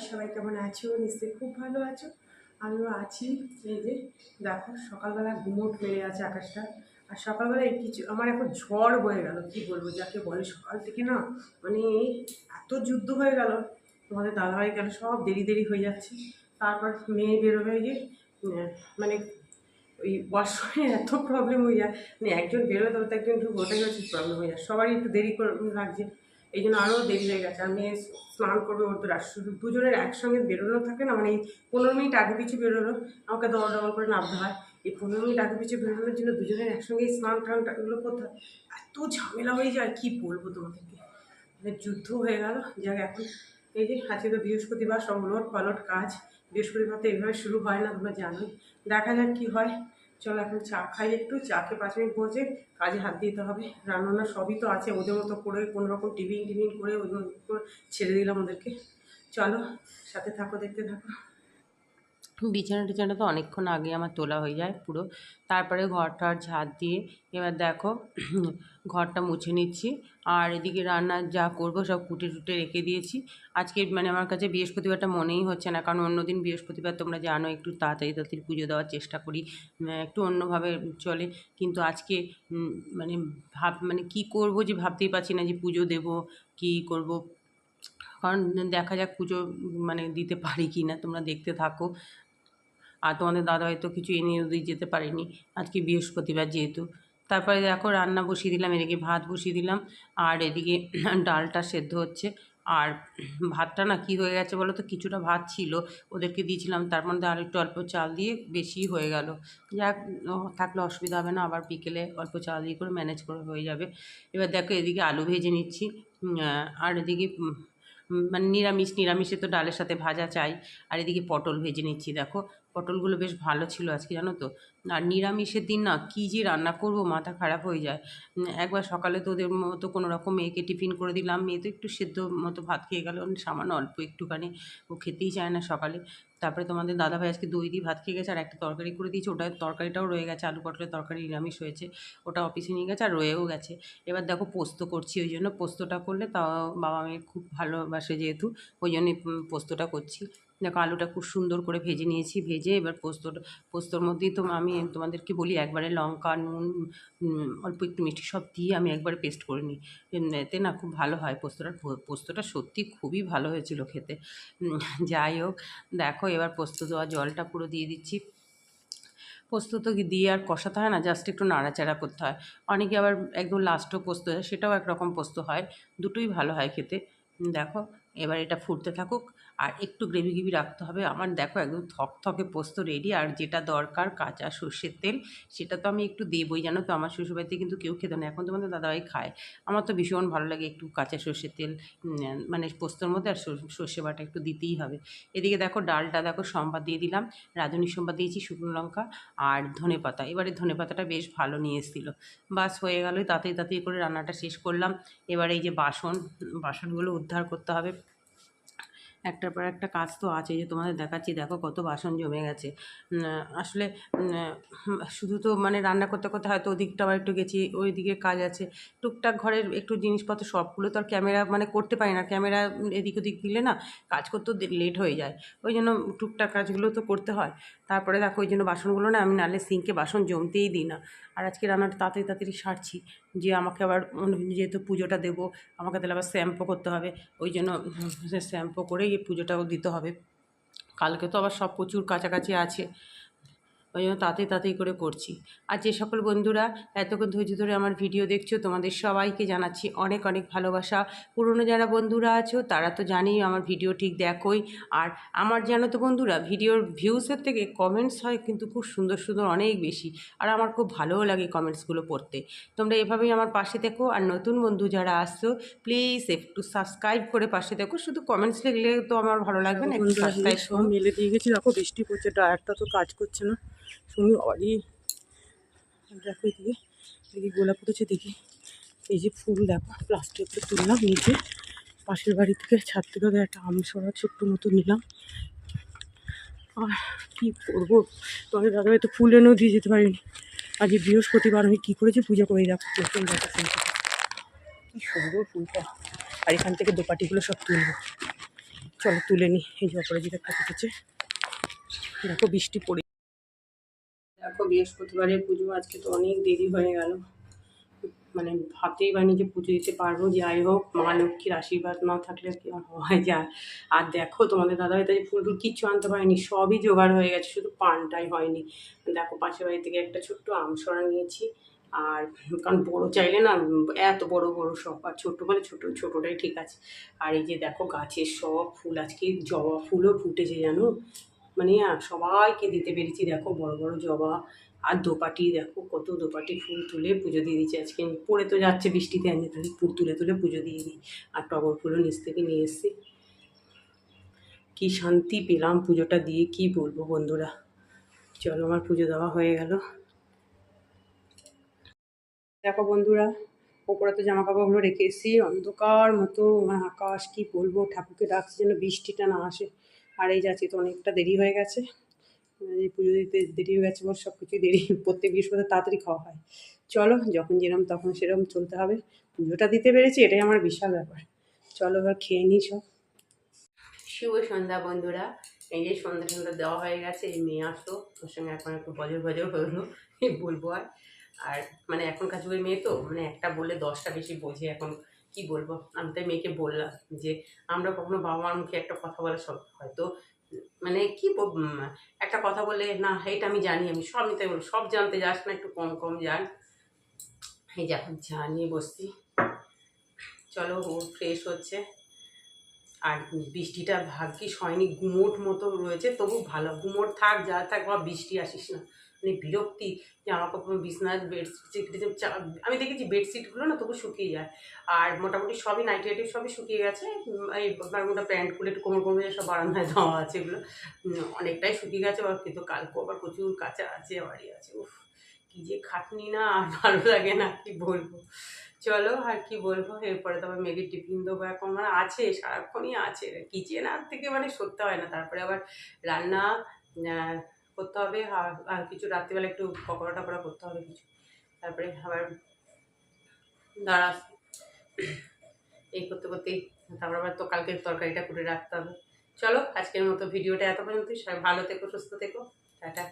সবাই কেমন আছো? নিশ্চয়ই খুব ভালো আছো। আমিও আছি। এই যে দেখো সকালবেলা গুমোট মেরে আছে আকাশটা। আর সকালবেলায় কিছু আমার এখন ঝড় বয়ে গেল, কি বলবো, যাকে বলে সকাল থেকে না মানে এত যুদ্ধ হয়ে গেল। তোমাদের দাদাভাই গেল, সব দেরি দেরি হয়ে যাচ্ছে। তারপর মেয়ে বেরোবে গিয়ে মানে ওই ওয়াশরুমে এত প্রবলেম হয়ে যায়, মানে একজন বেরোয় তবে তো একজন ঢুকবে, ওটাই হচ্ছে প্রবলেম হয়ে যায়। সবারই একটু দেরি করে লাগছে, এই জন্য আরও দেরি হয়ে গেছে। আর মেয়ে স্নান করবে, ওর তো শুধু দুজনের একসঙ্গে বেরোনো থাকে না, মানে এই 15 মিনিট আগে পিছু বেরোলো আমাকে দল দল করে নামতে হয়। এই 15 মিনিট আগে পিছু বেরোনোর জন্য দুজনের একসঙ্গে স্নান টান এগুলো করতে হয়, এত ঝামেলা হয়ে যায় কি বলবো তোমাদেরকে। মানে যুদ্ধ হয়ে গেল। যাক এখন এই যে আজকে তো বৃহস্পতিবার, সব উলট পালট কাজ। বৃহস্পতিবার তো এইভাবে শুরু হয় না, তোমরা জানোই। দেখা যাক কি হয়। চলো এখন চা খাই, একটু চা খেয়ে 5 মিনিট পৌঁছে কাজে হাত দিতে হবে। রান্না সবই তো আছে, ওদের মতো করে কোনোরকম টিফিন টিফিন করে ওদের করে ছেড়ে দিলাম ওদেরকে। চলো সাথে থাকো, দেখতে থাকো। বিছানা টিছানা তো অনেকক্ষণ আগে আমার তোলা হয়ে যায় পুরো। তারপরে ঘরটার ঝাঁট দিয়ে এবার দেখো ঘরটা মুছে নিচ্ছি। আর এদিকে রান্নার যা করব সব কুটে টুটে রেখে দিয়েছি। আজকে মানে আমার কাছে বৃহস্পতিবারটা মনেই হচ্ছে না, কারণ অন্যদিন বৃহস্পতিবার তোমরা জানো একটু তাড়াতাড়ি তাড়াতাড়ি পুজো দেওয়ার চেষ্টা করি, একটু অন্যভাবে চলে। কিন্তু আজকে মানে মানে কী করব যে ভাবতেই পারছি না যে পুজো দেব কী করব। কারণ দেখা যাক পুজো মানে দিতে পারি কি না, তোমরা দেখতে থাকো। আর তোমাদের দাদা হয়তো কিছু এনে দিয়ে যেতে পারেনি আজকে বৃহস্পতিবার যেহেতু। তারপরে দেখো রান্না বসিয়ে দিলাম, এদিকে ভাত বসিয়ে দিলাম। আর এদিকে ডালটা সেদ্ধ হচ্ছে। আর ভাতটা না কী হয়ে গেছে বলো তো, কিছুটা ভাত ছিল ওদেরকে দিয়েছিলাম, তার মধ্যে আর একটু অল্প চাল দিয়ে বেশি হয়ে গেল। যাক, থাকলে অসুবিধা হবে না, আবার বিকেলে অল্প চাল দিয়ে করে ম্যানেজ করে হয়ে যাবে। এবার দেখো এদিকে আলু ভেজে নিচ্ছি। আর এদিকে মানে নিরামিষে তো ডালের সাথে ভাজা চাই। আর এদিকে পটল ভেজে নিচ্ছি। দেখো পটলগুলো বেশ ভালো ছিল আজকে, জানো তো। আর নিরামিষের দিন না কী যে রান্না করব মাথা খারাপ হয়ে যায়। একবার সকালে তো ওদের মতো কোনো রকম মেয়েকে টিফিন করে দিলাম, মেয়ে তো একটু সেদ্ধ মতো ভাত খেয়ে গেল, সামান্য অল্প একটুখানি, ও খেতেই চায় না সকালে। তারপরে তোমাদের দাদাভাই আজকে দই দিয়ে ভাত খেয়ে গেছে, আর একটা তরকারি করে দিয়েছে, ওটা তরকারিটাও রয়ে গেছে, আলু পটলের তরকারি নিরামিষ হয়েছে, ওটা অফিসে নিয়ে গেছে আর রয়েও গেছে। এবার দেখো পোস্ত করছি, ওই জন্য পোস্তটা করলে তাও বাবা মেয়ে খুব ভালোবাসে যেহেতু, ওই জন্যই পোস্তটা করছি। দেখো আলুটা খুব সুন্দর করে ভেজে নিয়েছি, ভেজে এবার পোস্তর মধ্যেই তো আমি তোমাদেরকে বলি একবারে লঙ্কা নুন অল্প একটু মিষ্টি সব দিয়ে আমি একবারে পেস্ট করে নিই। এতে না খুব ভালো হয় পোস্তটা সত্যি খুবই ভালো হয়েছিল খেতে। যাই হোক, দেখো এবার পোস্ত দেওয়া জলটা পুরো দিয়ে দিচ্ছি। পোস্ত তো দিয়ে আর কষাতে হয় না, জাস্ট একটু নাড়াচাড়া করতে হয়। অনেকে আবার একদম লাস্টও পোস্ত হয়, সেটাও একরকম পোস্ত হয়, দুটোই ভালো হয় খেতে। দেখো এবার এটা ফুটতে থাকুক। আর একটু গ্রেভি গ্রেভি রাখতে হবে আমার। দেখো একদম থকথকে পোস্ত রেডি। আর যেটা দরকার কাঁচা সর্ষের তেল, সেটা তো আমি একটু দেবই, জানো তো। আমার শ্বশুরবাড়িতে কিন্তু কেউ খেত না, এখন তোমাদের দাদাভাই খায়। আমার তো ভীষণ ভালো লাগে একটু কাঁচা সর্ষের তেল মানে পোস্তর মধ্যে, আর সর্ষে বাটা একটু দিতেই হবে। এদিকে দেখো ডালটা দেখো সম্বাদ দিয়ে দিলাম, রাঁধুনি সম্বাদ দিয়েছি, শুকনো লঙ্কা আর ধনেপাতা। এবারে ধনেপাতাটা বেশ ভালো নিয়ে এসেছিলো। বাস হয়ে গেলোই, তাড়াতাড়ি তাড়াতাড়ি করে রান্নাটা শেষ করলাম। এবার এই যে বাসনগুলো উদ্ধার করতে হবে। একটার পর একটা কাজ তো আছে, যে তোমাদের দেখাচ্ছি, দেখো কত বাসন জমে গেছে। আসলে শুধু তো মানে রান্না করতে করতে হয়তো ওদিকটা আবার একটু গেছি, ওই দিকে কাজ আছে টুকটাক ঘরের একটু জিনিসপত্র, সবগুলো তো আর ক্যামেরা মানে করতে পারি না। ক্যামেরা এদিক ওদিক দিলে না কাজ করতেও লেট হয়ে যায়, ওই জন্য টুকটাক কাজগুলো তো করতে হয়। তারপরে দেখো ওই জন্য বাসনগুলো না আমি নাহলে সিঙ্কে বাসন জমতেই দিই না। আর আজকে রান্নাটা তাড়াতাড়ি তাড়াতাড়ি সারছি, যে আমাকে আবার যেহেতু পুজোটা দেবো, আমাকে তাহলে আবার শ্যাম্পু করতে হবে। ওই জন্য শ্যাম্পু করে এই পুজোটাও দিতে হবে। কালকে তো আবার সব প্রচুর কাছাকাছি আছে, ওই জন্য তাড়াতাড়ি তাড়াতাড়ি করে করছি। আর যে সকল বন্ধুরা এতক্ষণ ধৈর্য ধরে আমার ভিডিও দেখছো, তোমাদের সবাইকে জানাচ্ছি অনেক অনেক ভালোবাসা। পুরনো যারা বন্ধুরা আছো তারা তো জানি আমার ভিডিও ঠিক দেখোই। আর আমার জানো তো বন্ধুরা, ভিডিওর ভিউসের থেকে কমেন্টস হয় কিন্তু খুব সুন্দর সুন্দর অনেক বেশি। আর আমার খুব ভালোও লাগে কমেন্টসগুলো পড়তে। তোমরা এভাবেই আমার পাশে থেকো। আর নতুন বন্ধু যারা আসছো প্লিজ একটু সাবস্ক্রাইব করে পাশে থেকো। শুধু কমেন্টস লিখলে তো আমার ভালো লাগবে না, একটু সাবস্ক্রাইব সব করো। মেলে দিয়ে গেছি, দেখো বৃষ্টি পড়ছে, ড্রায়ারটা তো কাজ করছে না, শুনি অরি। দেখো এদিকে এদিকে গোলাপ উঠেছে, দেখি এই যে ফুল, দেখো প্লাস্টিকটা তুললাম নিচে, পাশের বাড়ি থেকে ছাদ থেকে একটা আম সরা ছোট্ট মতো নিলাম। আর কী করবো, তোমাদের দাদাভাই তো ফুল এনেও দিয়ে যেতে পারিনি। আজ বৃহস্পতিবার আমি কী করেছি, পুজো করে দেখো প্রথম দেখো ফুলটা, কী সুন্দর ফুলটা। আর এখান থেকে দোপাটিগুলো সব তুলবো, চলো তুলে নিই। এই যে অপরাজিতা খাতে গেছে, দেখো বৃষ্টি পড়ে। দেখো বৃহস্পতিবারের পুজো, আজকে তো অনেক দেরি হয়ে গেল, মানে ভাবতেই পারিনি যে পুজো দিতে পারবো। যাই হোক, মা লক্ষ্মীর আশীর্বাদ না থাকলে কি আর হয় যায়। আর দেখো তোমাদের দাদাভাই তো ফুল টুল কিচ্ছু আনতে পারেনি, সবই জোগাড় হয়ে গেছে, শুধু পানটাই হয়নি। দেখো পাশের বাড়ি থেকে একটা ছোট্ট আমসরা নিয়েছি। আর কারণ বড় চাইলে না, এত বড় বড় সব, আর ছোটো বলে ছোটোটাই ঠিক আছে। আর এই যে দেখো গাছের সব ফুল, আজকে জবা ফুলও ফুটেছে জানো, মানে সবাইকে দিতে পেরেছি। দেখো বড় বড় জবা, আর দোপাটি দেখো কত দোপাটি ফুল তুলে পুজো দিয়ে দিচ্ছি। আজকে পড়ে তো যাচ্ছে বৃষ্টিতে, আনতে তাহলে ফুল তুলে তুলে পুজো দিয়ে দিই। আর টগর ফুলও নিচ থেকে নিয়ে এসেছি। কি শান্তি পেলাম পুজোটা দিয়ে, কি বলবো বন্ধুরা। চলো আমার পুজো দেওয়া হয়ে গেল। দেখো বন্ধুরা, ওপরে তো জামা কাপড়গুলো রেখে এসেছি, অন্ধকার মতো আমার আকাশ, কি বলবো। ঠাকুরকে ডাকছি যেন বৃষ্টিটা না আসে। আর এই যাচ্ছি তো অনেকটা দেরি হয়ে গেছে, এই পুজো দিতে দেরি হয়ে গেছে, আমার সব কিছুই দেরি। প্রত্যেক বৃহস্পতি তাড়াতাড়ি খাওয়া হয়। চলো, যখন যেরম তখন সেরকম চলতে হবে। পুজোটা দিতে পেরেছি, এটাই আমার বিশাল ব্যাপার। চলো এবার খেয়ে নিই সব। শুভ সন্ধ্যা বন্ধুরা, এই যে সন্ধ্যা দেওয়া হয়ে গেছে। এই মেয়ে আসলো, ওর সঙ্গে এখন একটু বজর বজর হলো, এই বলবো। আর মানে এখনকার যুগের মেয়ে তো, মানে একটা বললে 10টা বেশি বোঝে। এখন কি বলবো, আমি তাই মেয়েকে বললাম যে আমরা কখনো বাবা মার মুখে একটা কথা বলা সব হয়তো, মানে কি একটা কথা বলে না, এইটা আমি জানি, আমি সব নিতে বলবো, সব জানতে যাস না, একটু কম কম জান। এই যে এখন চা নিয়ে বসছি। চলো, ও ফ্রেশ হচ্ছে। আর বৃষ্টিটা ভাগ্যিস হয়নি, গুমোট মতো রয়েছে, তবু ভালো। গুমোট থাক যা থাক, বা বৃষ্টি আসিস না, মানে বিরক্তি। জামা কাপড় বিছনার বেডশিট, আমি দেখেছি বেডশিটগুলো না তবু শুকিয়ে যায়। আর মোটামুটি সবই নাইটি আইটি সবই শুকিয়ে গেছে। এই মোটা প্যান্টগুলো একটু কোমর কোমরে সব বারান্দায় দেওয়া আছে, এগুলো অনেকটাই শুকিয়ে গেছে। কিন্তু কালকেও আবার প্রচুর কাঁচা আছে, বাড়ি আছে। উফ, কি যে খাটনি না, আর ভালো লাগে না, কি বলবো। চলো আর কি বলবো, এরপরে তো আবার মেয়েকে টিফিন দেবো। এখন মানে আছে, সারাক্ষণই আছে, কিচেন আর থেকে মানে সরতে হয় না। তারপরে আবার রান্না করতে হবে, আর কিছু রাত্রিবেলা একটু পকোড়া টকোড়া করতে হবে কিছু। তারপরে আবার দাঁড়া, এই করতে করতেই তারপর আবার তো কালকে তরকারিটা করে রাখতে হবে। চলো আজকের মতো ভিডিওটা এত পর্যন্ত। সবাই ভালো থেকো, সুস্থ থেকো, টাটা।